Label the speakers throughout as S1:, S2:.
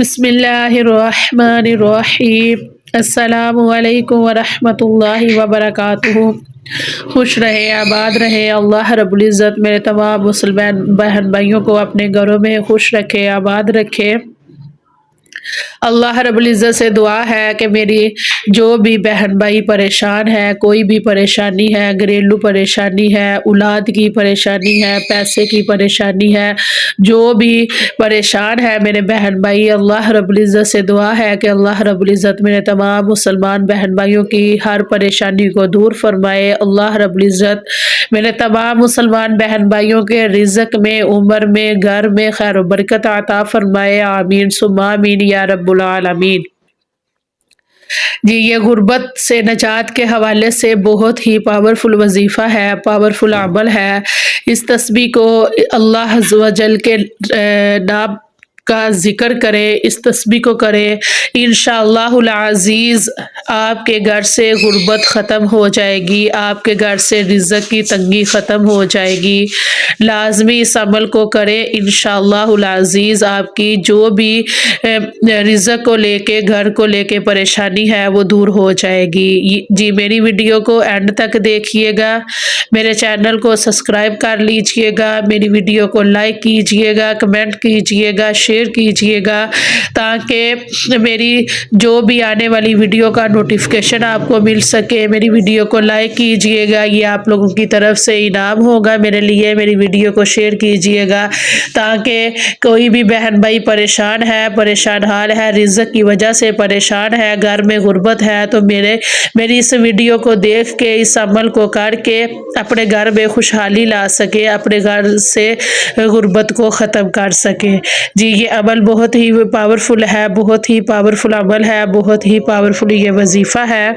S1: بسم اللہ الرحمن الرحیم۔ السلام علیکم ورحمۃ اللہ وبرکاتہ۔ خوش رہے، آباد رہے، اللہ رب العزت میرے تمام مسلمان بہن بھائیوں کو اپنے گھروں میں خوش رکھے، آباد رکھے۔ اللہ رب العزت سے دعا ہے کہ میری جو بھی بہن بھائی پریشان ہے، کوئی بھی پریشانی ہے، گھریلو پریشانی ہے، اولاد کی پریشانی ہے، پیسے کی پریشانی ہے، جو بھی پریشان ہے میرے بہن بھائی، اللہ رب العزت سے دعا ہے کہ اللہ رب العزت میرے تمام مسلمان بہن بھائیوں کی ہر پریشانی کو دور فرمائے۔ اللہ رب العزت میرے تمام مسلمان بہن بھائیوں کے رزق میں، عمر میں، گھر میں خیر و برکت عطا فرمائے، آمین ثم آمین یا رب العالمین۔ جی، یہ غربت سے نجات کے حوالے سے بہت ہی پاورفل وظیفہ ہے، پاورفل عمل ہے۔ اس تسبیح کو اللہ عز و جل کے نام کا ذکر کرے، اس تسبیح کو کرے، انشاءاللہ العزیز آپ کے گھر سے غربت ختم ہو جائے گی، آپ کے گھر سے رزق کی تنگی ختم ہو جائے گی۔ لازمی اس عمل کو کرے، انشاءاللہ العزیز آپ کی جو بھی رزق کو لے کے، گھر کو لے کے پریشانی ہے وہ دور ہو جائے گی۔ جی، میری ویڈیو کو اینڈ تک دیکھیے گا، میرے چینل کو سبسکرائب کر لیجئے گا، میری ویڈیو کو لائک کیجئے گا، کمنٹ کیجئے گا، شیئر کیجئے گا، تاکہ میری جو بھی آنے والی ویڈیو کا نوٹیفیکیشن آپ کو مل سکے۔ میری ویڈیو کو لائک کیجئے گا، یہ آپ لوگوں کی طرف سے انعام ہوگا میرے لیے۔ میری ویڈیو کو شیئر کیجئے گا تاکہ کوئی بھی بہن بھائی پریشان ہے، پریشان حال ہے، رزق کی وجہ سے پریشان ہے، گھر میں غربت ہے، تو میری اس ویڈیو کو دیکھ کے، اس عمل کو کر کے اپنے گھر میں خوشحالی لا سکے، اپنے گھر سے غربت کو ختم کر سکے۔ جی، یہ عمل بہت ہی پاورفل ہے، بہت ہی پاورفل عمل ہے، بہت ہی پاورفل یہ وظیفہ ہے۔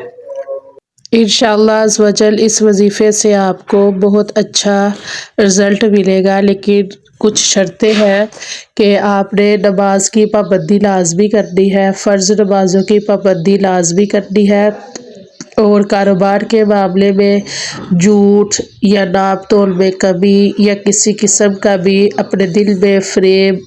S1: انشاءاللہ عز و جل اس وظیفے سے آپ کو بہت اچھا رزلٹ ملے گا، لیکن کچھ شرطیں ہیں کہ آپ نے نماز کی پابندی لازمی کرنی ہے، فرض نمازوں کی پابندی لازمی کرنی ہے، اور کاروبار کے معاملے میں جھوٹ یا ناپ تول میں کمی یا کسی قسم کا بھی اپنے دل میں فریب،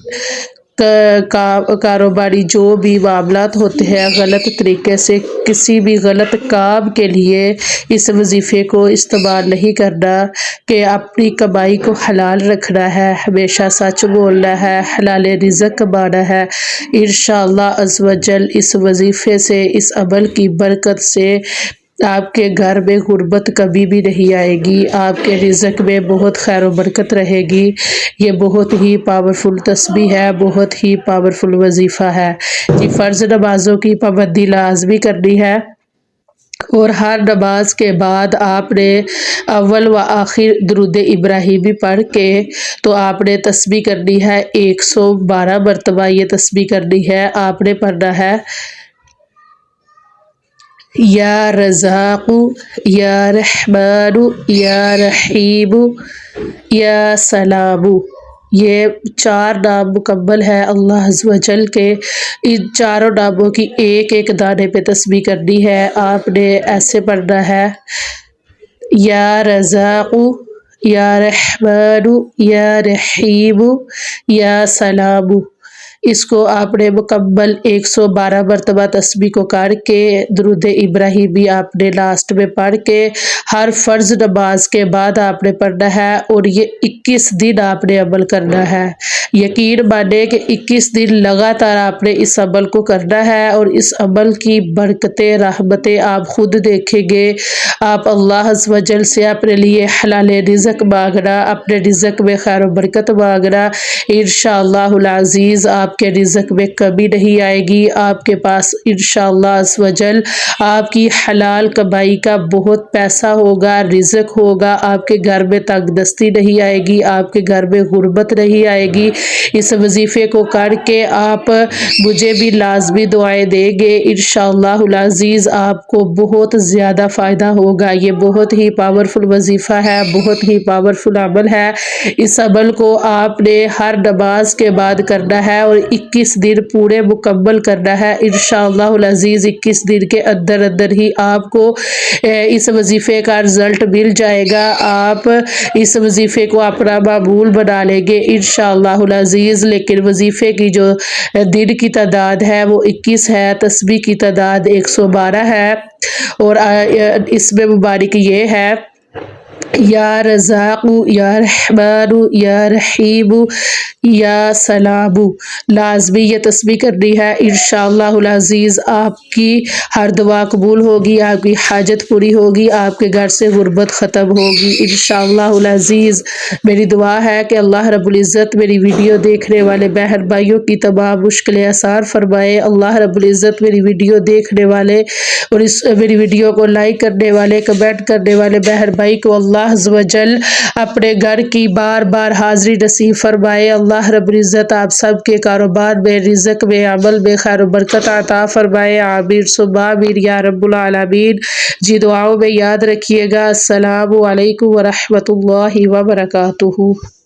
S1: کاروباری جو بھی معاملات ہوتے ہیں غلط طریقے سے کسی بھی غلط کام کے لیے اس وظیفے کو استعمال نہیں کرنا، کہ اپنی کمائی کو حلال رکھنا ہے، ہمیشہ سچ بولنا ہے، حلال رزق کمانا ہے۔ انشاءاللہ عز و جل اس وظیفے سے، اس عمل کی برکت سے آپ کے گھر میں غربت کبھی بھی نہیں آئے گی، آپ کے رزق میں بہت خیر و برکت رہے گی۔ یہ بہت ہی پاورفل تسبیح ہے، بہت ہی پاورفل وظیفہ ہے۔ جی، فرض نمازوں کی پابندی لازمی کرنی ہے، اور ہر نماز کے بعد آپ نے اول و آخر درود ابراہیمی پڑھ کے تو آپ نے تسبیح کرنی ہے، 112 مرتبہ یہ تسبیح کرنی ہے۔ آپ نے پڑھنا ہے یا رزاق یا رحمان یا رحیم یا سلام۔ یہ 4 نام مکمل ہے اللہ عز و جل کے، ان چاروں ناموں کی ایک ایک دانے پہ تسبیح کرنی ہے۔ آپ نے ایسے پڑھنا ہے یا رزاق یا رحمان یا رحیم یا سلام۔ اس کو آپ نے مکمل 112 مرتبہ تسبیح کو کر کے درود ابراہیمی آپ نے لاسٹ میں پڑھ کے ہر فرض نماز کے بعد آپ نے پڑھنا ہے، اور یہ 21 دن آپ نے عمل کرنا ہے۔ یقین مانے کہ 21 دن لگاتار آپ نے اس عمل کو کرنا ہے، اور اس عمل کی برکتیں، رحمتیں آپ خود دیکھیں گے۔ آپ اللہ عز و جل سے اپنے لیے حلال رزق مانگنا، اپنے رزق میں خیر و برکت مانگنا، انشاءاللہ العزیز آپ کے رزق میں کمی نہیں آئے گی۔ آپ کے پاس انشاءاللہ عز و جل آپ کی حلال کمائی کا بہت پیسہ ہوگا، رزق ہوگا، آپ کے گھر میں تنگ دستی نہیں آئے گی، آپ کے گھر میں غربت نہیں آئے گی۔ اس وظیفے کو کر کے آپ مجھے بھی لازمی دعائیں دیں گے، انشاءاللہ العزیز آپ کو بہت زیادہ فائدہ ہوگا۔ یہ بہت ہی پاورفل وظیفہ ہے، بہت ہی پاورفل عمل ہے۔ اس عمل کو آپ نے ہر نماز کے بعد کرنا ہے، اور 21 دن پورے مکمل کرنا ہے انشاءاللہ العزیز۔ 21 دن کے اندر اندر ہی آپ کو اس وظیفے کا رزلٹ مل جائے گا، آپ اس وظیفے کو اپنا معمول بنا لیں گے انشاءاللہ العزیز۔ لیکن وظیفے کی جو دن کی تعداد ہے وہ 21 ہے، تسبیح کی تعداد 112 ہے، اور اس میں مبارک یہ ہے یا رزاق یا رحمان یا رحیم یا سلام۔ لازمی یہ تسبیح کرنی ہے انشاءاللہ العزیز۔ آپ کی ہر دعا قبول ہوگی، آپ کی حاجت پوری ہوگی، آپ کے گھر سے غربت ختم ہوگی انشاءاللہ العزیز۔ میری دعا ہے کہ اللہ رب العزت میری ویڈیو دیکھنے والے بہن بھائیوں کی تمام مشکلیں آسان فرمائے۔ اللہ رب العزت میری ویڈیو دیکھنے والے اور میری ویڈیو کو لائک کرنے والے، کمنٹ کرنے والے بہن بھائی کو اللہ عز و جل اپنے گھر کی بار بار حاضری نصیب فرمائے۔ اللہ رب العزت آپ سب کے کاروبار میں، رزق میں، عمل میں خیر و برکت عطا فرمائے، آمین ثم آمین یا رب العالمین۔ جی دعاؤں میں یاد رکھیے گا۔ السلام علیکم ورحمۃ اللہ وبرکاتہ۔